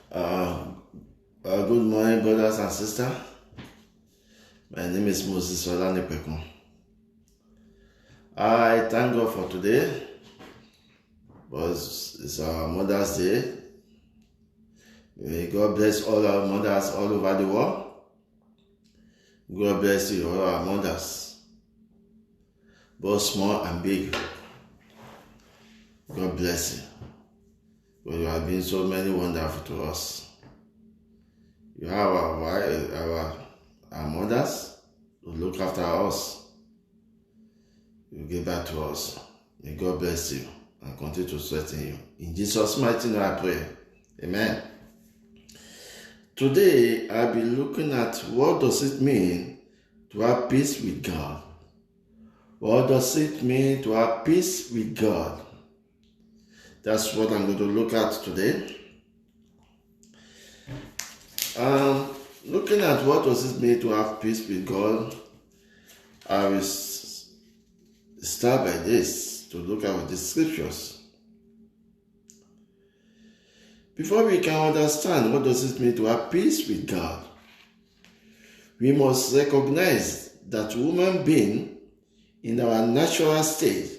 Uh, Good morning, brothers and sisters. My name is Moses Olanipekun. I thank God for today, because it's our Mother's Day. May God bless all our mothers all over the world. God bless you, all our mothers, both small and big. God bless you. Because you have been so many wonderful to us. You have our mothers who look after us. You give back to us. May God bless you and continue to strengthen you. In Jesus' mighty name I pray. Amen. Today I'll be looking at what does it mean to have peace with God. What does it mean to have peace with God? That's what I'm going to look at today. Looking at what does it mean to have peace with God, I will start by this, to look at the scriptures. Before we can understand what does it mean to have peace with God, we must recognize that human beings in our natural state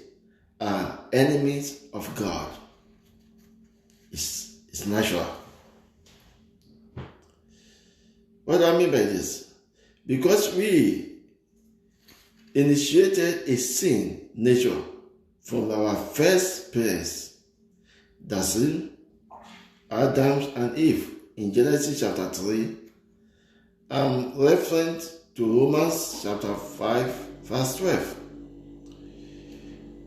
are enemies of God. It's natural. What do I mean by this? Because we initiated a sin nature from our first parents, that's Adam and Eve, in Genesis chapter 3. I'm referring to Romans chapter 5, verse 12.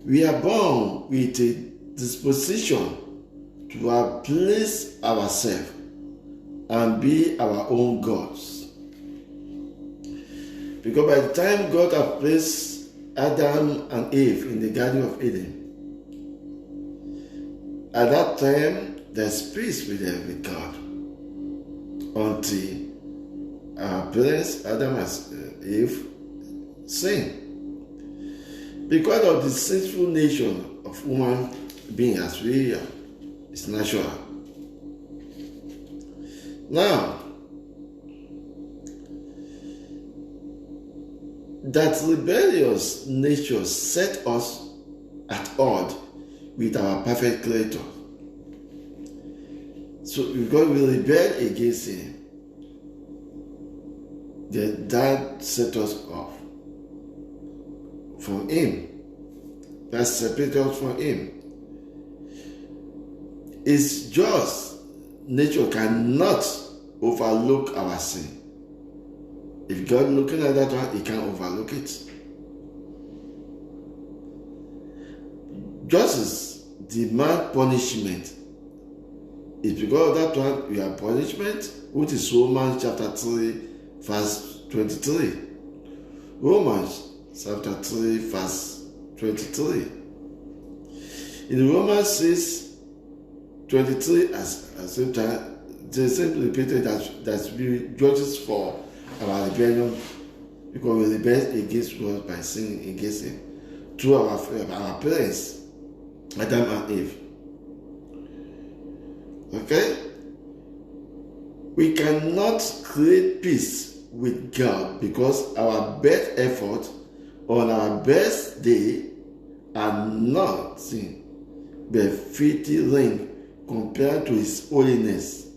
We are born with a disposition to place ourselves and be our own gods. Because by the time God had placed Adam and Eve in the Garden of Eden, at that time there's peace with God, until our parents Adam and Eve sinned. Because of the sinful nature of human being as we are, it's natural. Now, that rebellious nature set us at odds with our perfect Creator. So because we rebel against Him, then that set us off from Him. That separates us from Him. It's just nature cannot overlook our sin. If God looking at that one, He can't overlook it. Justice demand punishment. It's because of that one we have punishment, which is Romans chapter 3, verse 23. Romans chapter 3, verse 23. In Romans 6, 23, as same time, the same repeated that we judges for our rebellion, because we rebelled against God by sinning against Him through our parents, Adam and Eve. Okay? We cannot create peace with God because our best effort on our best day are nothing but filthy rain compared to His holiness.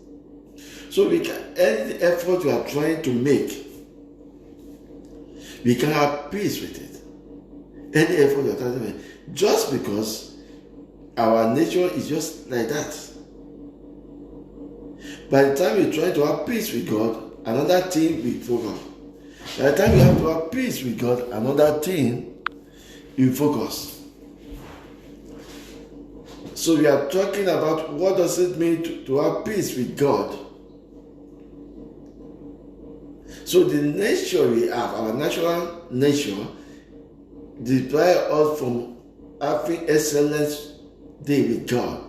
So we can, any effort we are trying to make, we can have peace with it. Any effort we are trying to make, just because our nature is just like that. By the time we try to have peace with God, another thing we focus. By the time we have to have peace with God, another thing you focus. So we are talking about what does it mean to have peace with God. So the nature we have, our natural nature, deprives us from having excellent day with God.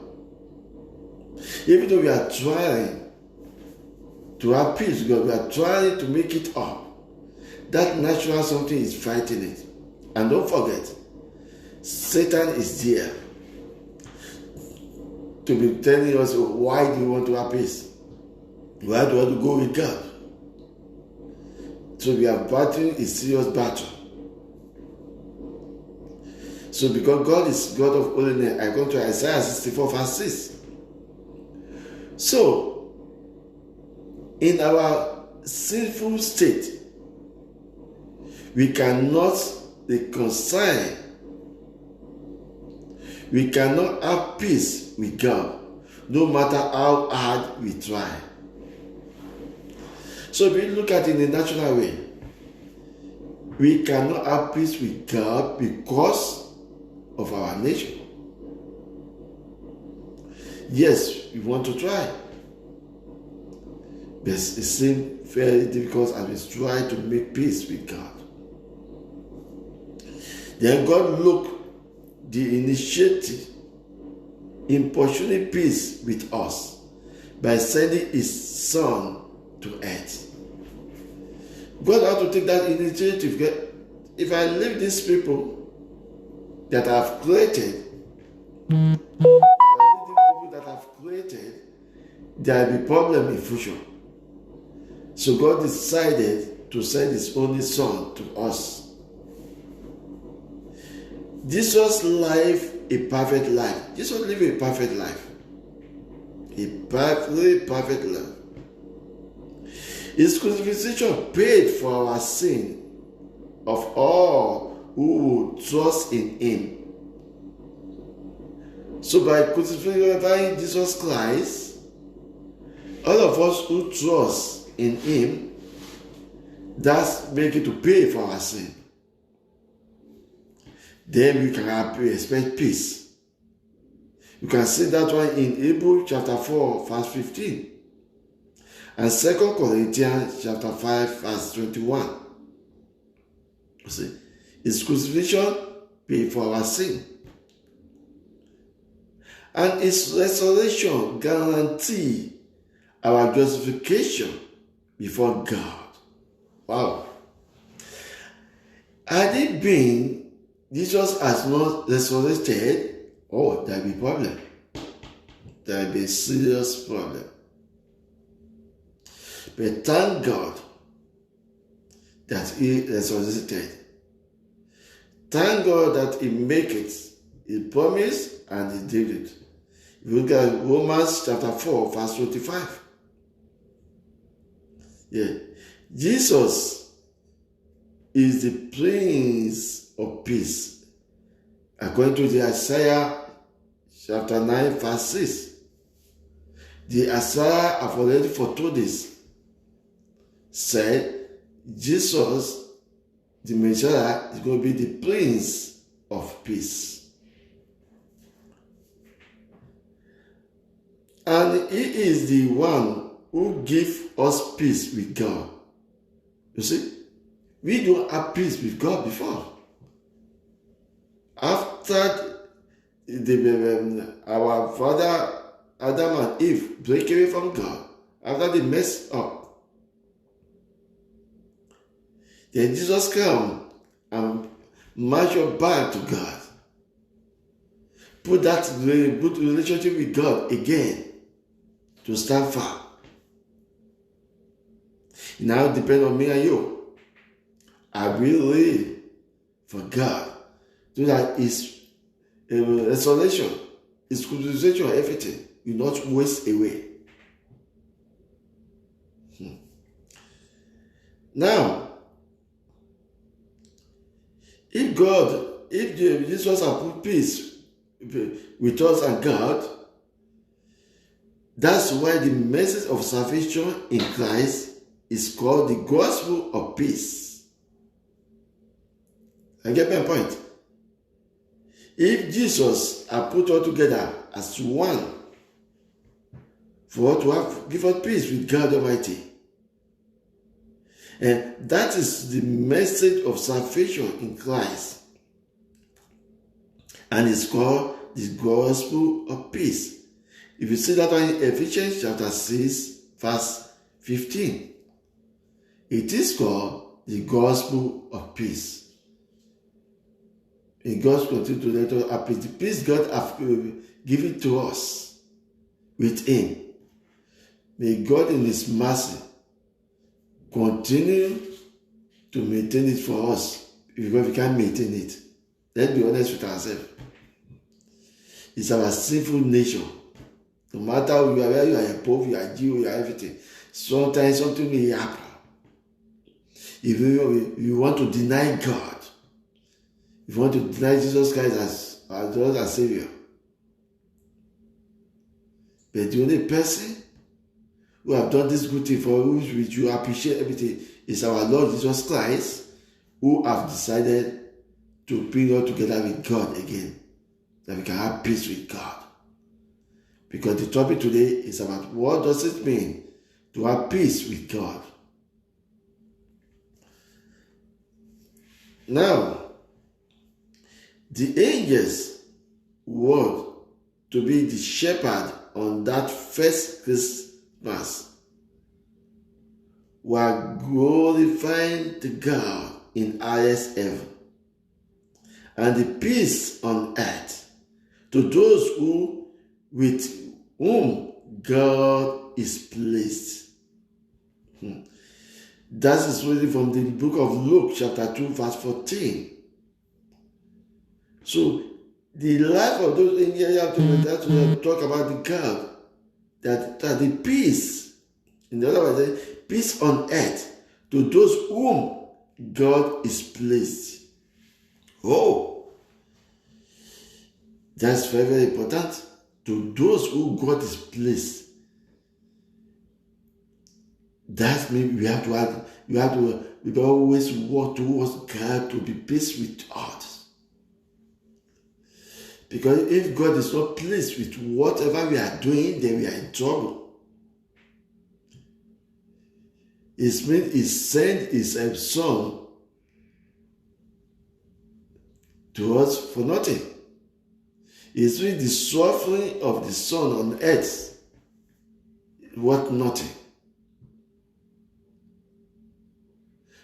Even though we are trying to have peace with God, we are trying to make it up. That natural something is fighting it. And don't forget, Satan is there to be telling us, why do you want to have peace? We have to go with God. So we are battling a serious battle. So because God is God of holiness, I go to Isaiah 64 verse 6. So, in our sinful state, we cannot reconcile. We cannot have peace with God, no matter how hard we try. So if we look at it in a natural way, we cannot have peace with God because of our nature. Yes, we want to try, but it seems very difficult as we try to make peace with God. Then God looked the initiative in pursuing peace with us by sending His Son to earth. God had to take that initiative. If I leave these people that I've created, there will be problem in future. So God decided to send His only Son to us. Jesus lived a perfect life. Jesus lived a perfect life. A perfect life. His crucifixion paid for our sin of all who would trust in Him. So by crucifying Jesus Christ, all of us who trust in Him, that's making to pay for our sin. Then we can expect peace. You can see that one in Hebrews chapter 4 verse 15 and 2 Corinthians chapter 5 verse 21. You see, His crucifixion paid for our sin. And His resurrection guarantees our justification before God. Wow. Had it been Jesus has not resurrected, there will be problem. There will be a serious problem. But thank God that He resurrected. Thank God that He make it. He promised and He did it. If you look at Romans chapter 4 verse 25. Jesus is the Prince of Peace. According to the Isaiah chapter 9 verse 6. The Isaiah have already foretold this. Said Jesus, the Messiah, is going to be the Prince of Peace. And He is the one who gives us peace with God. You see, we don't have peace with God before. After our father Adam and Eve break away from God, after they messed up, then Jesus came and march us back to God. Put that good relationship with God again to stand firm. Now depend on me and you. I will live for God. So that His restoration, His crucifixion, everything will not waste away. Now, if Jesus has put peace with us and God, that's why the message of salvation in Christ is called the gospel of peace. I get my point. If Jesus had put all together as one, for us to have give us peace with God Almighty, and that is the message of salvation in Christ, and it's called the gospel of peace. If you see that one in Ephesians chapter 6 verse 15, it is called the gospel of peace. And God continues to let us have peace. The peace God has given to us with Him. May God in His mercy continue to maintain it for us, because we can't maintain it. Let's be honest with ourselves. It's our sinful nature. No matter whether you are a Pope, you are a Jew, you are everything, sometimes something may happen. If you want to deny God, if you want to deny Jesus Christ as Lord and Savior, but the only person who have done this good thing for which you appreciate everything is our Lord Jesus Christ, who have decided to bring us together with God again, that we can have peace with God. Because the topic today is about what does it mean to have peace with God. Now, the angels were to be the shepherd on that first Christmas, were glorifying the God in highest heaven, and the peace on earth to those with whom God is pleased. That is really from the book of Luke, chapter 2, verse 14. So, the life of those angels, you have to talk about the God, that the peace, in the other words, peace on earth to those whom God is pleased. Oh, that's very, very important. To those who God is pleased. That means we always work towards God to be pleased with us. Because if God is not pleased with whatever we are doing, then we are in trouble. It means He sent His Son to us for nothing. It's really the suffering of the Son on earth worth nothing.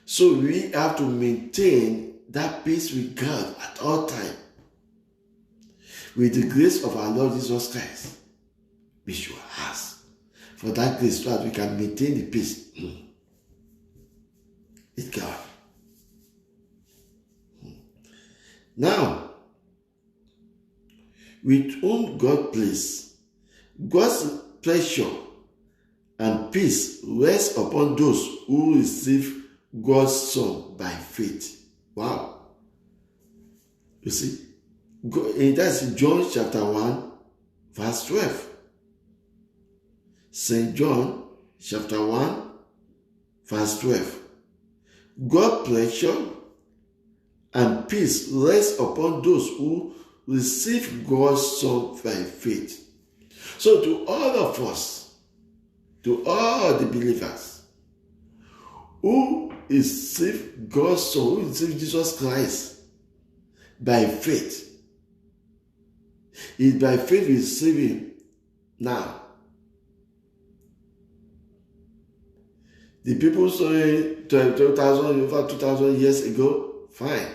So we have to maintain that peace with God at all times. With the grace of our Lord Jesus Christ, we should ask for that grace so that we can maintain the peace with God. Now, with whom God pleased, God's pleasure and peace rest upon those who receive God's Son by faith. Wow. You see, that's in John chapter 1, verse 12. St. John chapter 1, verse 12. God's pleasure and peace rest upon those who receive God's Son by faith. So to all of us, to all the believers who receive God's Son, who receive Jesus Christ by faith, is by faith we receive Him now. The people saw it over 2,000 years ago, fine.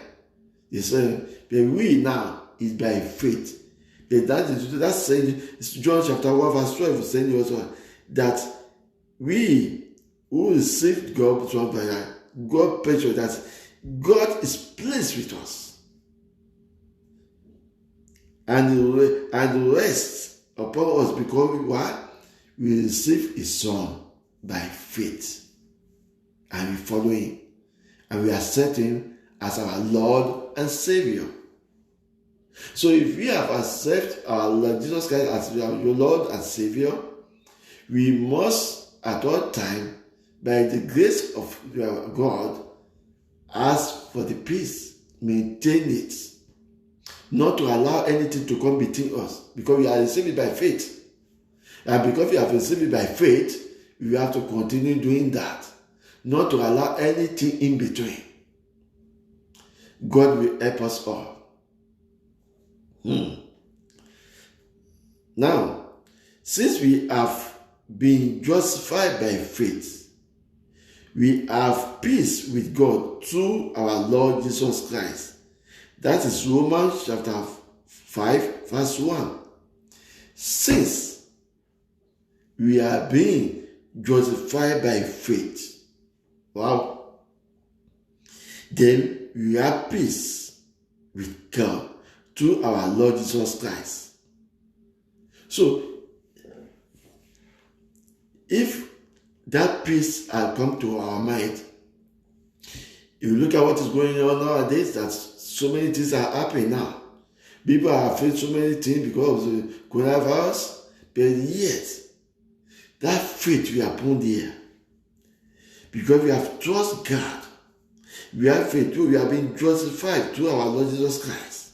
They said, but we now is by faith. But that's saying, John chapter 1 verse 12 is saying also that we who received God's Son by God pleasure, that God is pleased with us. And rest upon us because we receive His Son by faith. And we follow Him. And we accept Him as our Lord and Savior. So if we have accepted our Lord Jesus Christ as your Lord and Savior, we must at all times, by the grace of God, ask for the peace, maintain it, not to allow anything to come between us, because we are received by faith. And because we have received it by faith, we have to continue doing that, not to allow anything in between. God will help us all. Now, since we have been justified by faith, we have peace with God through our Lord Jesus Christ. That is Romans chapter 5, verse 1. Since we are being justified by faith. Wow. Then we have peace with God through our Lord Jesus Christ. So, if that peace has come to our mind, if you look at what is going on nowadays, that so many things are happening now. People are afraid so many things because of the coronavirus, but yet, that faith we are upon there, because we have trust God, we have faith too, we have been justified through our Lord Jesus Christ.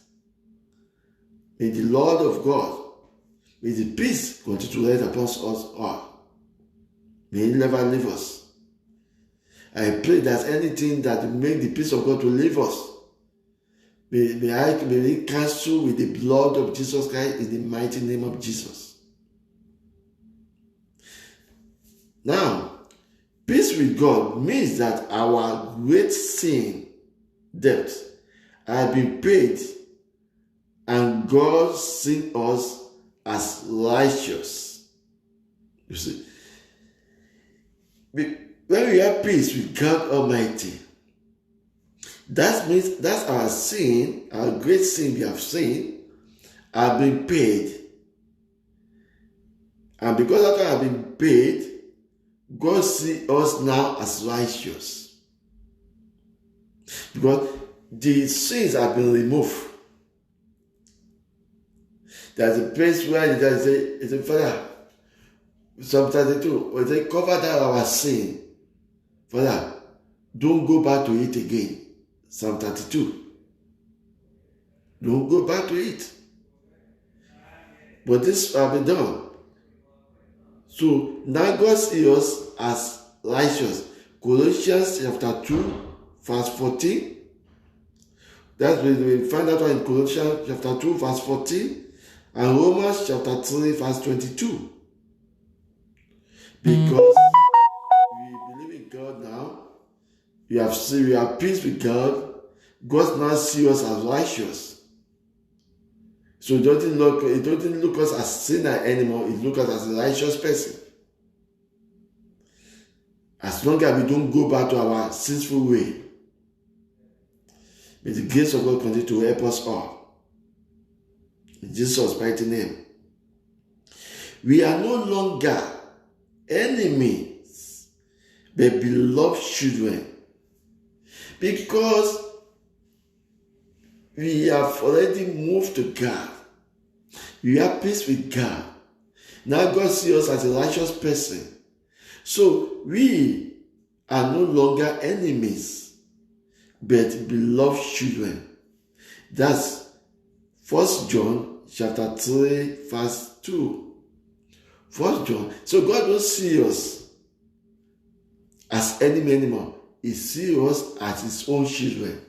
May the Lord of God, may the peace continue to rest upon us all. May He never leave us. I pray that anything that will make the peace of God to leave us, may we cancel with the blood of Jesus Christ in the mighty name of Jesus. Now, peace with God means that our great sin debt has been paid and God sees us as righteous. You see, when we have peace with God Almighty, that means that's our sin, our great sin we have sinned, have been paid. And because that have been paid, God sees us now as righteous. Because the sins have been removed. There's a place where it's a Father, Psalm 32, where they cover that our sin. Father, don't go back to it again. Psalm 32. Don't go back to it. But this has been done. So now God sees us as righteous. Colossians chapter 2, verse 14. That's when we find that one in Colossians chapter 2, verse 14. And Romans chapter 3, verse 22. Because we believe in God now, we have peace with God. God now sees us as righteous. So it doesn't look us as sinner anymore. It looks us as a righteous person. As long as we don't go back to our sinful way. May the grace of God continue to help us all. In Jesus' mighty name. We are no longer enemies, but beloved children. Because we have already moved to God. We have peace with God. Now God sees us as a righteous person. So we are no longer enemies, but beloved children. That's 1 John chapter 3, verse 2. 1 John. So God don't see us as enemy anymore. He sees us as His own children.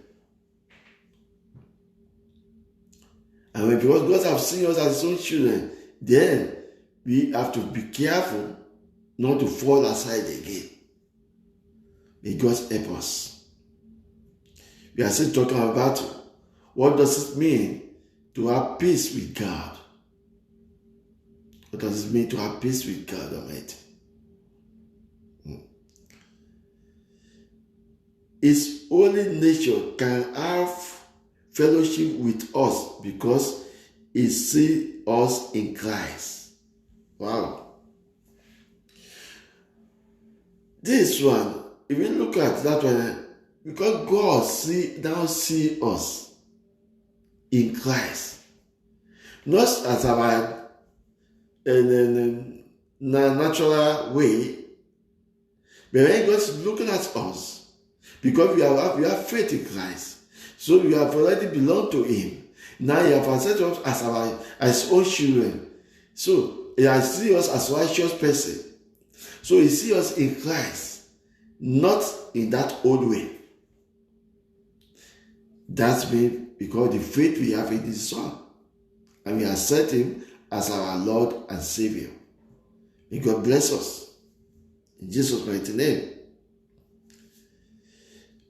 And because God has seen us as His own children, then we have to be careful not to fall aside again. May God help us. We are still talking about what does it mean to have peace with God. What does it mean to have peace with God Almighty? His holy nature can have fellowship with us because He sees us in Christ. Wow. This one, if you look at that one, because God now see us in Christ, not as our natural way, but when God is looking at us, because we have faith in Christ, so we have already belonged to Him. Now He has accepted us as His own children. So He has seen us as a righteous person. So He sees us in Christ, not in that old way. That's because the faith we have in His Son. And we accept Him as our Lord and Savior. May God bless us. In Jesus' mighty name.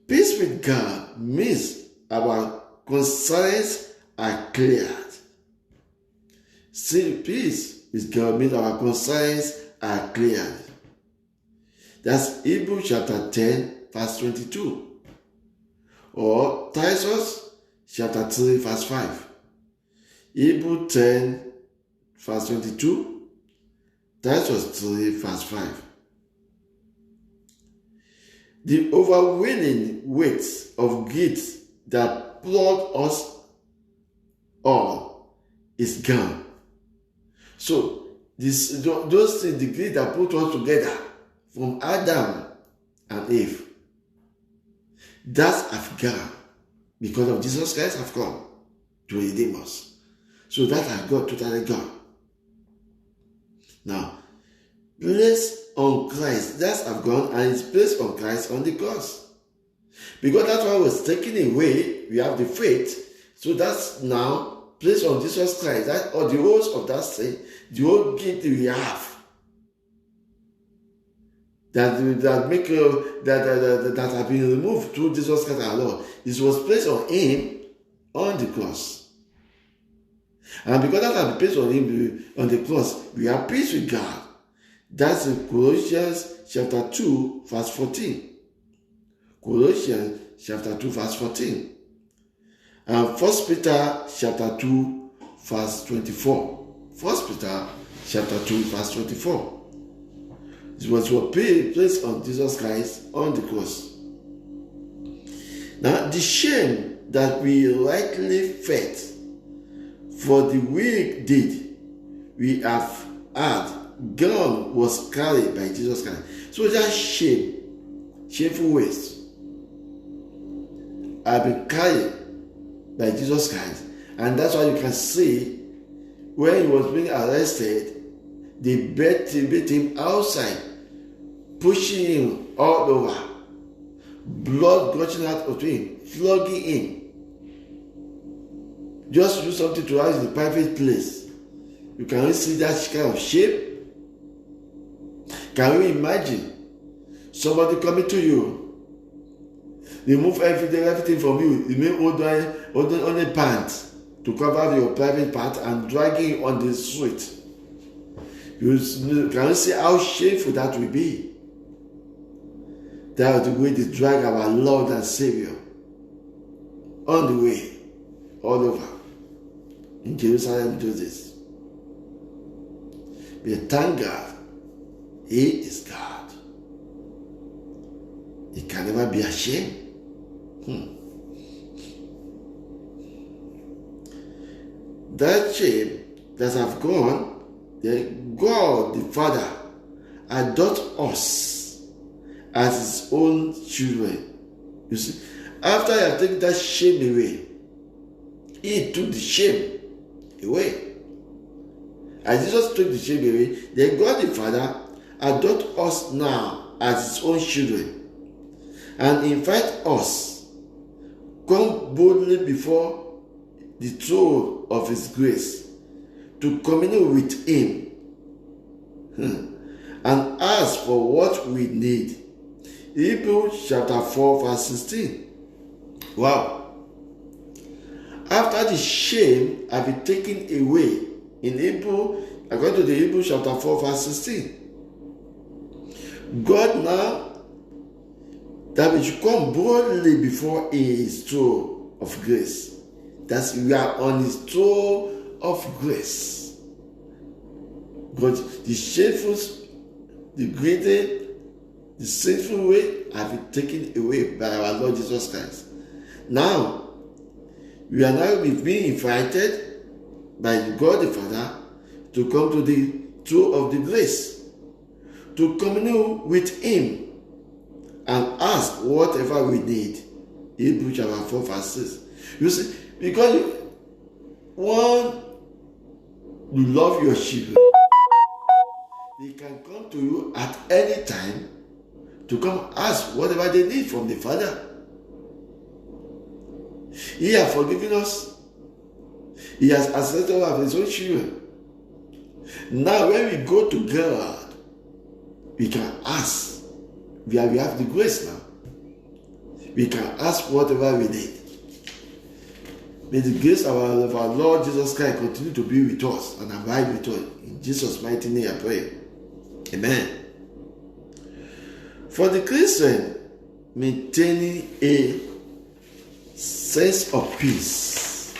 Peace with God means our conscience are cleared. See, peace with God means our conscience are cleared. That's Hebrews chapter 10, verse 22. Or Titus chapter 3, verse 5. Hebrews 10, verse 22. Titus 3, verse 5. The overwhelming weight of guilt that plugged us all is gone. So those things, the guilt that put us together from Adam and Eve, that's have gone because of Jesus Christ have come to redeem us. So that has got totally gone. Now, placed on Christ, that's have gone, and it's placed on Christ on the cross. Because that one was taken away, we have the faith, so that's now placed on Jesus Christ. That or the host of that sin, the whole guilt we have that have been removed through Jesus Christ our Lord. This was placed on him on the cross. And because that has been placed on him on the cross, we are peace with God. That's in Colossians chapter 2, verse 14. Colossians chapter 2, verse 14. And 1 Peter chapter 2, verse 24. 1 Peter chapter 2, verse 24. It was placed on Jesus Christ on the cross. Now, the shame that we rightly felt for the we did, we have had, gone was carried by Jesus Christ. So that shameful ways have been carried by Jesus Christ. And that's why you can see when he was being arrested, they beat him outside, pushing him all over, blood gushing out of him, flogging him. Just do something to us in the private place. You can see that kind of shame. Can you imagine somebody coming to you, remove everything from you, remove on a pant to cover your private part and dragging you on the street? You can see how shameful that will be. That is the way they drag our Lord and Savior on the way, all over. In Jerusalem do this. But thank God, He is God. He can never be ashamed. That shame that have gone, then God the Father adopts us as His own children. You see, after He had taken that shame away, He took the shame away. As Jesus took the shame away, then God the Father adopts us now as His own children and invite us come boldly before the throne of His grace to commune with Him and ask for what we need. Hebrews chapter 4 verse 16. Wow. After the shame had been taken away in Hebrew, according to the Hebrews chapter 4 verse 16, God now that we should come boldly before His throne of grace. That's we are on His throne of grace. God, the shameful, the greater, the sinful way have been taken away by our Lord Jesus Christ. Now, we are now being invited by God the Father to come to the throne of the grace, to commune with Him and ask whatever we need. Hebrews chapter 4 verse 6. You see, because you love your children, they can come to you at any time to come ask whatever they need from the Father. He has forgiven us. He has accepted us as His own children. Now when we go to God, we can ask. We have the grace now. We can ask whatever we need. May the grace of our Lord Jesus Christ continue to be with us and abide with us. In Jesus' mighty name I pray. Amen. For the Christian, maintaining a sense of peace.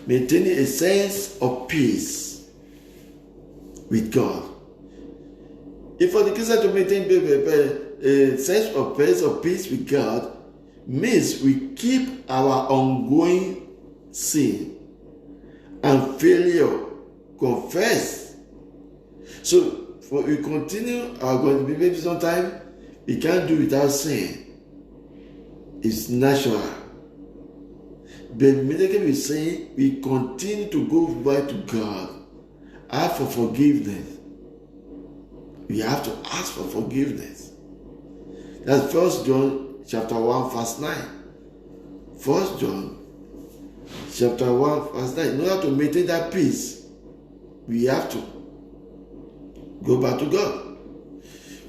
Maintaining a sense of peace with God. If for the Christian to maintain a sense of peace with God, means we keep our ongoing sin and failure confessed. So, for we continue our God, maybe sometimes we can't do without sin. It's natural. But immediately we say, we continue to go back to God, ask for forgiveness. We have to ask for forgiveness. That's 1 John chapter 1 verse 9. 1 John chapter 1 verse 9. In order to maintain that peace, we have to go back to God.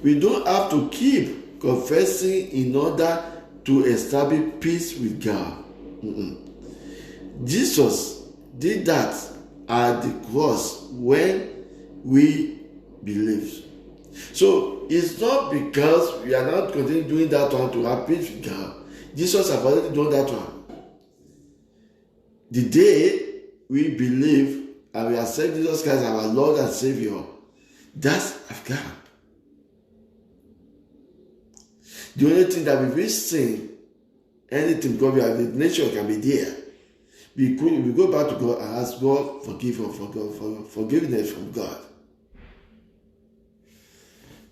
We don't have to keep confessing in order to establish peace with God. Jesus did that at the cross when we believed. So it's not because we are not continuing doing that one to have peace with God. Jesus has already done that one. The day we believe and we accept Jesus Christ as our Lord and Savior, that's of God. The only thing that we will sin, anything God, the nature can be there. We go back to God and ask God for forgiveness from God.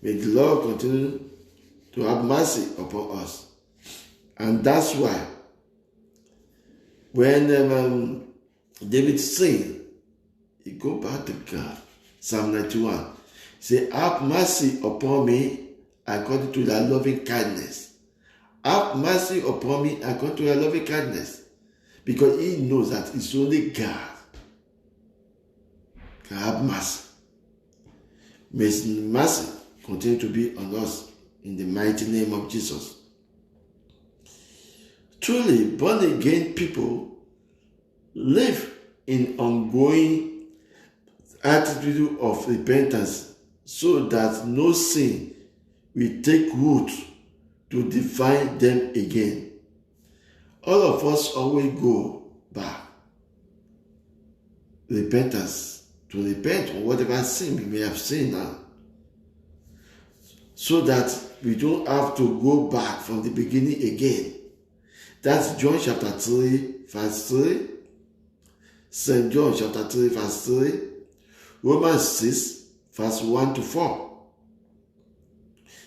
May the Lord continue to have mercy upon us. And that's why when David sinned, he go back to God. Psalm 91. Say, have mercy upon me according to thy loving kindness. Have mercy upon me according to thy loving kindness. Because he knows that it's only God can have mercy. May his mercy continue to be on us in the mighty name of Jesus. Truly, born again people live in ongoing attitude of repentance so that no sin will take root to define them again. All of us always go back. Repentance, to repent on whatever sin we may have sinned now. So that we don't have to go back from the beginning again. That's John chapter 3, verse 3. St. John chapter 3, verse 3. Romans 6, verse 1 to 4.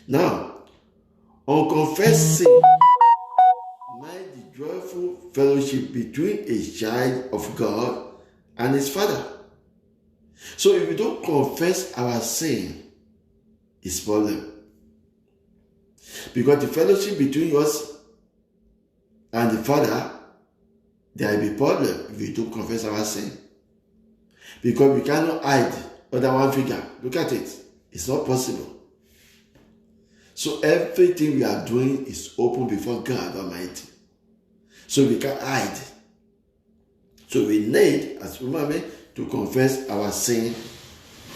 Now, unconfessed sin mind the joyful fellowship between a child of God and his Father. So if we don't confess our sin, it's a problem. Because the fellowship between us and the Father, there will be a problem if we don't confess our sin. Because we cannot hide under one figure. Look at it. It's not possible. So everything we are doing is open before God Almighty. So we can't hide. So we need, as human, to confess our sin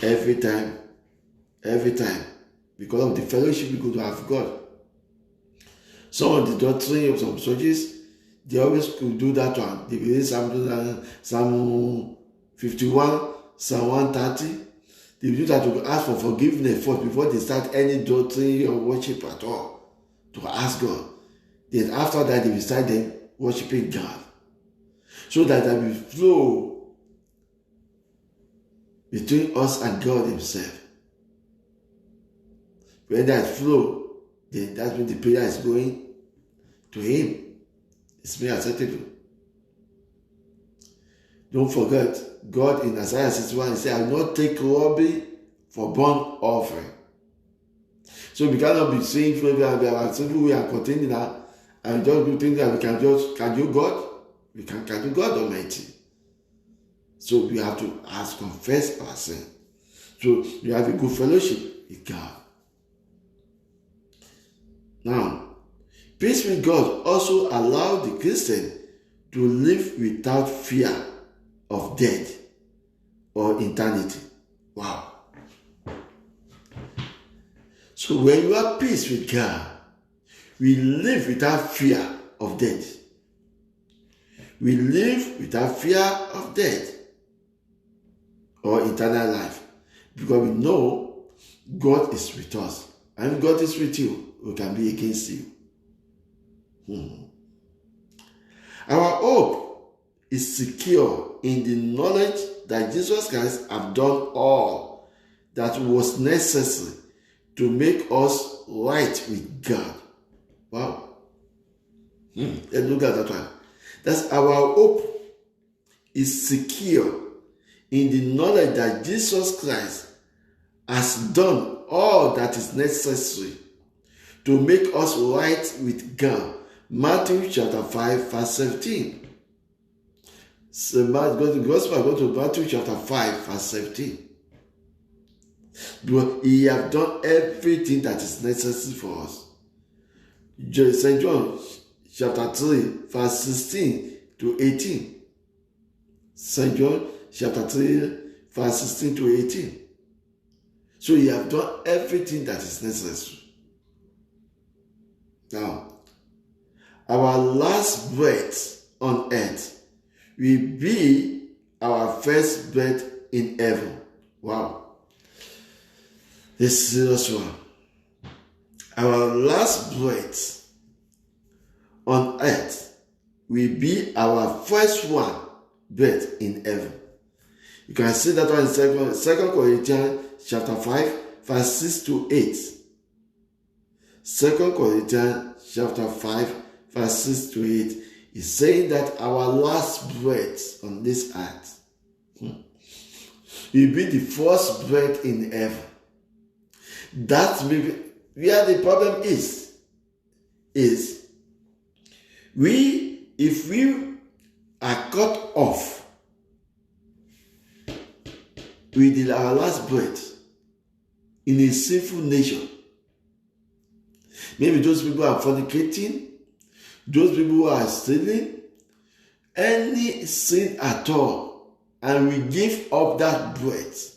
every time. Because of the fellowship we go to have God. Some of the doctrine of some churches, they always could do that one. They believe Psalm 51, Psalm 130. They do that to ask for forgiveness first before they start any doctrine or worship at all. To ask God. Then after that, they will start then worshiping God. So that there will flow between us and God himself. When that flow, then that's when the prayer is going to him. It's very acceptable. Don't forget, God in Isaiah 61, he said, I will not take robbery for burnt offering. So we cannot be saying we are containing that and just do things that we can do God? We can do God Almighty. So we have to confess our sin. So we have a good fellowship with God. Now, peace with God also allows the Christian to live without fear of death or eternity. Wow. So when you are at peace with God, we live without fear of death. We live without fear of death or eternal life, because we know God is with us. And God is with you, who can be against you? Our hope is secure in the knowledge that Jesus Christ has done all that was necessary to make us right with God. Wow. Let's look at that one. That's our hope is secure in the knowledge that Jesus Christ has done all that is necessary to make us right with God. Matthew chapter 5, verse 17. So go to Matthew chapter 5, verse 17. But he has done everything that is necessary for us. St. John chapter 3, verse 16 to 18. St. John chapter 3, verse 16 to 18. So he has done everything that is necessary. Now, our last breath on earth will be our first breath in heaven. Wow. This is a serious one. Our last breath on earth will be our first one breath in heaven. You can see that one in 2 Corinthians chapter 5, verse 6 to 8. 2 Corinthians chapter 5, verse 6 to 8 is saying that our last breath on this earth will be the first breath in heaven. That's maybe where the problem is if we are cut off with our last breath in a sinful nation. Maybe those people are fornicating, those people who are stealing, any sin at all, and we give up that breath,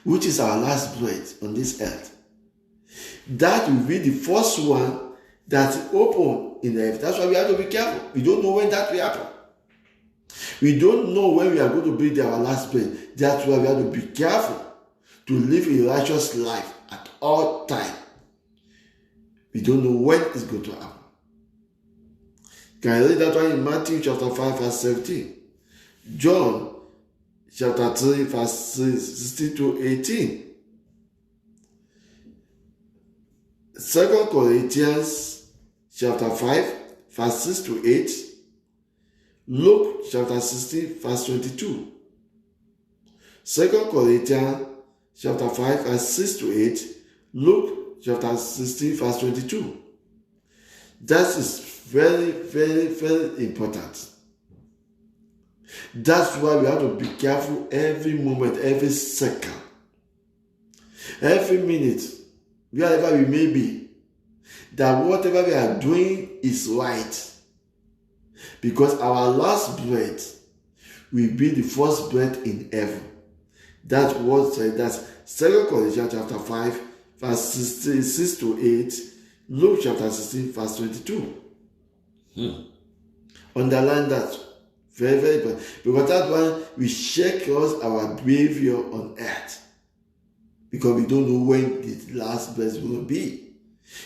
which is our last breath on this earth. That will be the first one that's open in the earth. That's why we have to be careful. We don't know when that will happen. We don't know when we are going to breathe our last breath. That's why we have to be careful to live a righteous life at all times. We don't know when it's going to happen. Can I read that one in Matthew chapter 5, verse 17? John chapter 3, verse 16 to 18. 2 Corinthians chapter 5, verse 6 to 8. Luke chapter 16, verse 22. 2 Corinthians chapter 5, verse 6 to 8. Luke chapter 16, verse 22. That is very, very, very important. That's why we have to be careful every moment, every second, every minute, wherever we may be, that whatever we are doing is right. Because our last breath will be the first breath in heaven. That's what said. That's 2 Corinthians chapter 5, verse 6 to 8, Luke chapter 16, verse 22. Underline that. Very, very important. Because that one will shake us our behavior on earth. Because we don't know when the last breath will be.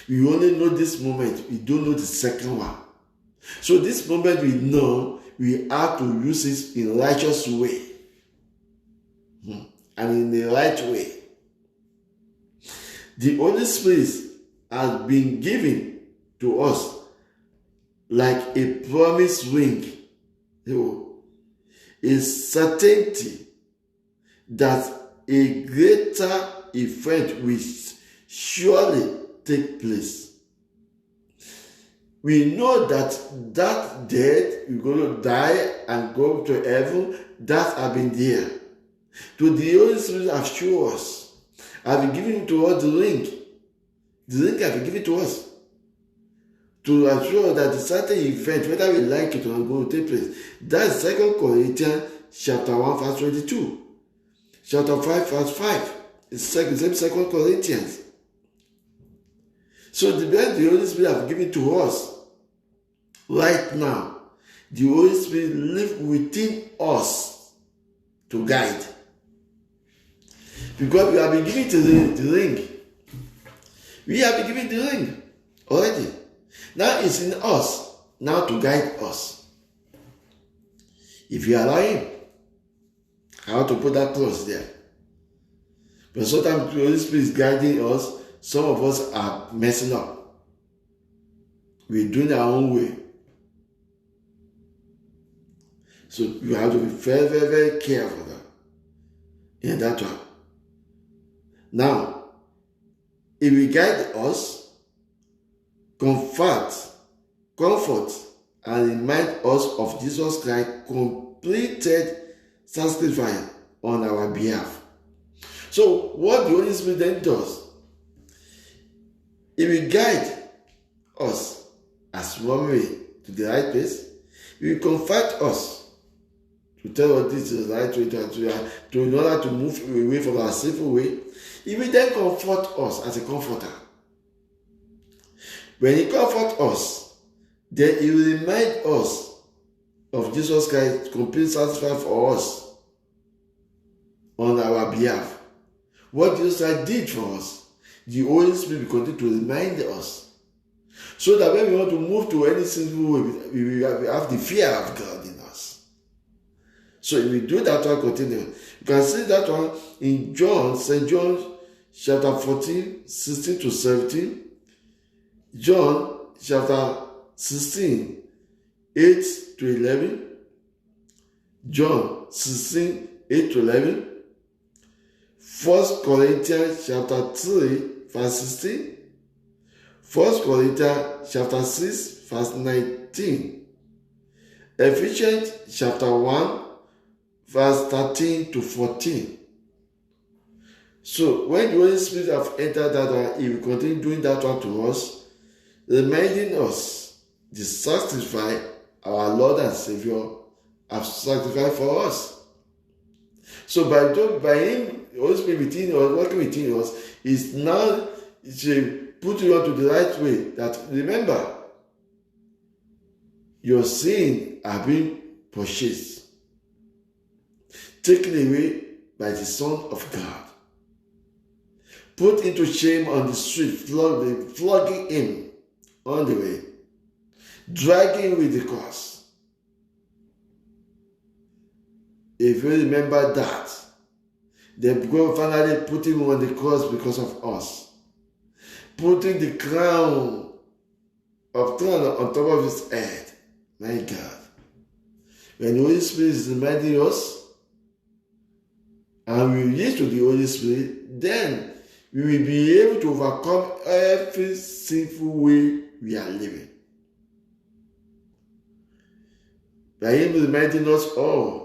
We only know this moment. We don't know the second one. So this moment we know we have to use it in a righteous way. And in the right way. The Holy Spirit has been given to us like a promised ring. A certainty that a greater event will surely take place. We know that death, we're going to die and go to heaven. That have been there. To the Holy Spirit have shown us. Have been given to us the ring. The ring have been given to us. To assure that the certain event, whether we like it or not, going to take place. That's 2 Corinthians chapter 1, verse 22. Chapter 5, verse 5. It's the same 2 Corinthians. So the best the Holy Spirit have given to us right now, the Holy Spirit lives within us to guide. Because we have been given the ring. We have been given the ring already. Now it's in us now to guide us. If you allow him, how to put that clause there. But sometimes the Holy Spirit is guiding us. Some of us are messing up. We're doing our own way. So you have to be very, very, very careful in that one. Now, if we guide us, comfort, and remind us of Jesus Christ's completed sacrifice on our behalf. So, what the Holy Spirit then does, it will guide us as one way to the right place. It will comfort us to tell us this is the right way to in order to move away from our sinful way. It will then comfort us as a comforter. When he comforts us, then he will remind us of Jesus Christ's complete sacrifice for us on our behalf. What Jesus Christ did for us, the Holy Spirit will continue to remind us. So that when we want to move to any sinful way, we have the fear of God in us. So if we do that one, continue. You can see that one in John, St. John chapter 14, 16 to 17. John chapter 16, 8 to 11. John 16, 8 to 11. 1 Corinthians chapter 3, verse 16. 1 Corinthians chapter 6, verse 19. Ephesians chapter 1, verse 13 to 14. So when the Holy Spirit have entered that one, he will continue doing that one to us, reminding us the sacrifice our Lord and Savior have sacrificed for us. So by him, the Holy Spirit within us, working within us, is now to put you onto the right way. That remember, your sin have been purchased, taken away by the Son of God, put into shame on the street, flogging him on the way, dragging with the cross. If you remember that, then God finally put him on the cross because of us, putting the crown of thorns on top of his head. My God. When the Holy Spirit is reminding us, and we yield to the Holy Spirit, then we will be able to overcome every sinful way we are living. By him reminding us all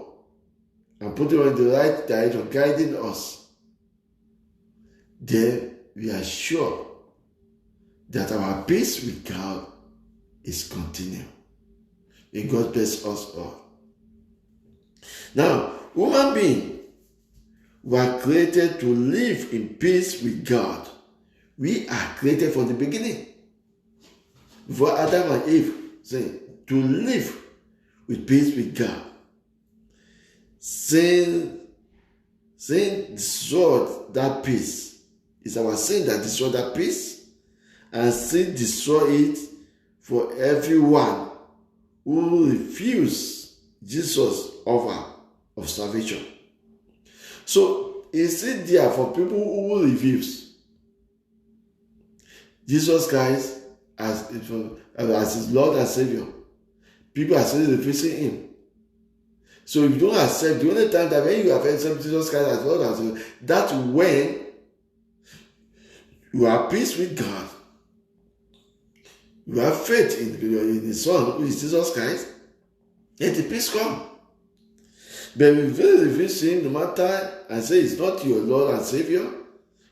and putting on the right direction, guiding us, then we are sure that our peace with God is continual. May God bless us all. Now, human beings were created to live in peace with God. We are created from the beginning. Before Adam and Eve, saying to live with peace with God. Sin destroyed that peace. It's our sin that destroyed that peace, and sin destroyed it for everyone who refused Jesus' offer of salvation. So is it there for people who refuse Jesus Christ as his Lord and Savior? People are still refusing him. So if you don't accept, the only time that when you have accepted Jesus Christ as Lord and Savior, that's when you are at peace with God. You have faith in His Son, who is Jesus Christ, let the peace come. But if you refuse him, no matter, and say it's not your Lord and Savior,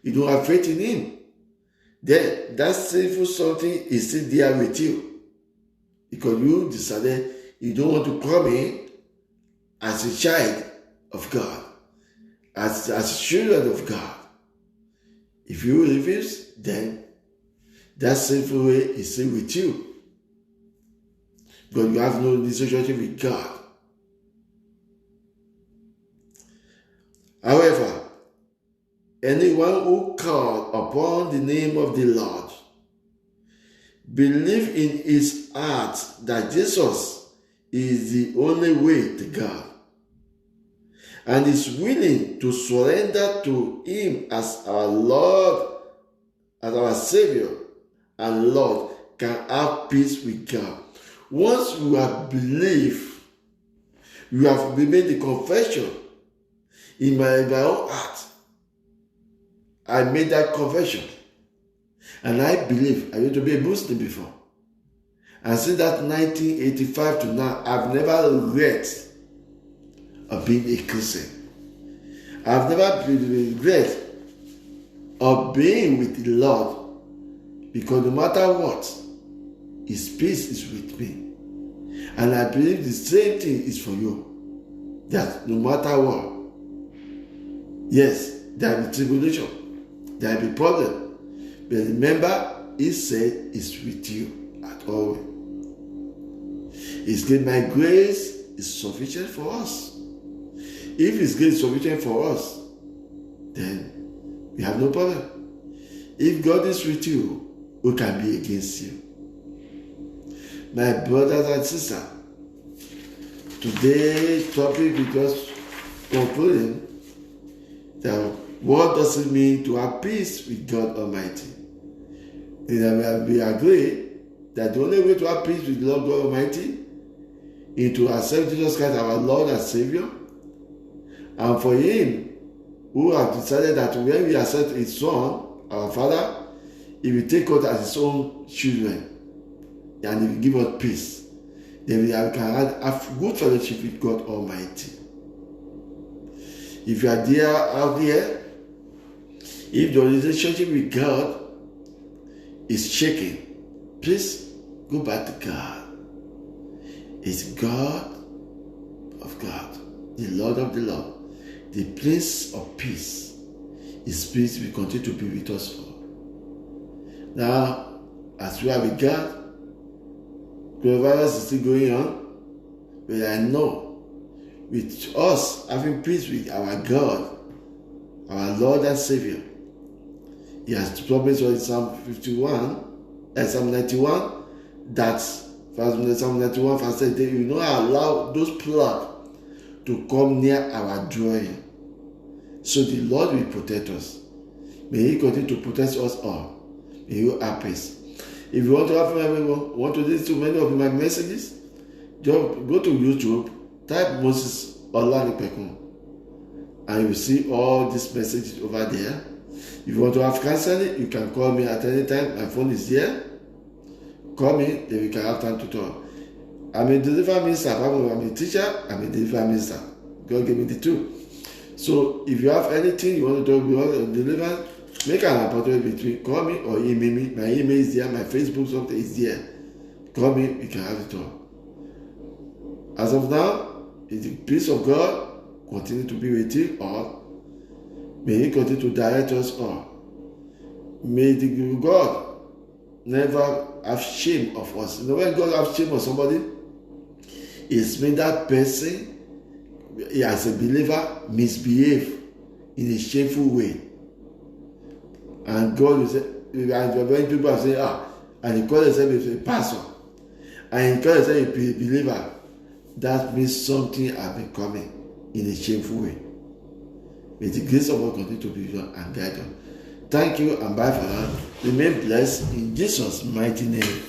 you don't have faith in him, then that sinful something is still there with you. Because you decided you don't want to come in as a child of God, as children of God. If you refuse, then that sinful way is still with you. But you have no relationship with God. However, anyone who calls upon the name of the Lord, believe in his heart that Jesus is the only way to God, and is willing to surrender to him as our Lord, as our Savior and Lord, can have peace with God. Once you have believed, you have made the confession in my own heart. I made that confession. And I believe I used to be a Muslim before. And since that 1985 to now, I've never regret of being a Christian. I've never regret of being with the Lord, because no matter what, His peace is with me. And I believe the same thing is for you. That no matter what, yes, there will be tribulation, there will be problem, but remember, He said it's with you at all. He said, my grace is sufficient for us. If His grace is sufficient for us, then we have no problem. If God is with you, who can be against you? My brothers and sisters, today's topic we just concluding that what does it mean to have peace with God Almighty? And we agree that the only way to have peace with Lord God Almighty is to accept Jesus Christ our Lord and Savior, and for Him who has decided that when we accept His Son, our Father, He will take us as His own children, and He will give us peace. Then we can have good fellowship with God Almighty. If you are there out there, if your relationship with God is shaking, please go back to God. It's God of God, the Lord of the Lord, the Prince of Peace. His peace will continue to be with us all. Now, as we are with God, coronavirus is still going on, but I know with us having peace with our God, our Lord and Savior, He has promised us in Psalm 91, that Psalm 91 verse 10, He will not allow those plagues to come near our dwelling. So the Lord will protect us. May He continue to protect us all. May you have peace. If you want to have want to listen to many of my messages, just go to YouTube, type Moses Olanipekun, and you will see all these messages over there. If you want to have counseling, you can call me at any time. My phone is here. Call me, then we can have time to talk. I'm a delivery minister. I'm a teacher. I'm a delivery minister. God gave me the two. So if you have anything you want to talk about deliver, make an appointment between. Call me or email me. My email is there. My Facebook something is there. Call me. We can have it all. As of now, the peace of God continue to be with you all. May He continue to direct us all. May the God never have shame of us. You know, when God has shame of somebody, it's made that person, as a believer, misbehave in a shameful way. And God will say, and when people say, and He calls himself a pastor, and He calls himself a believer, that means something has been coming in a shameful way. May the grace of God continue to be with you and guide you. Thank you and bye for now. Remain blessed in Jesus' mighty name.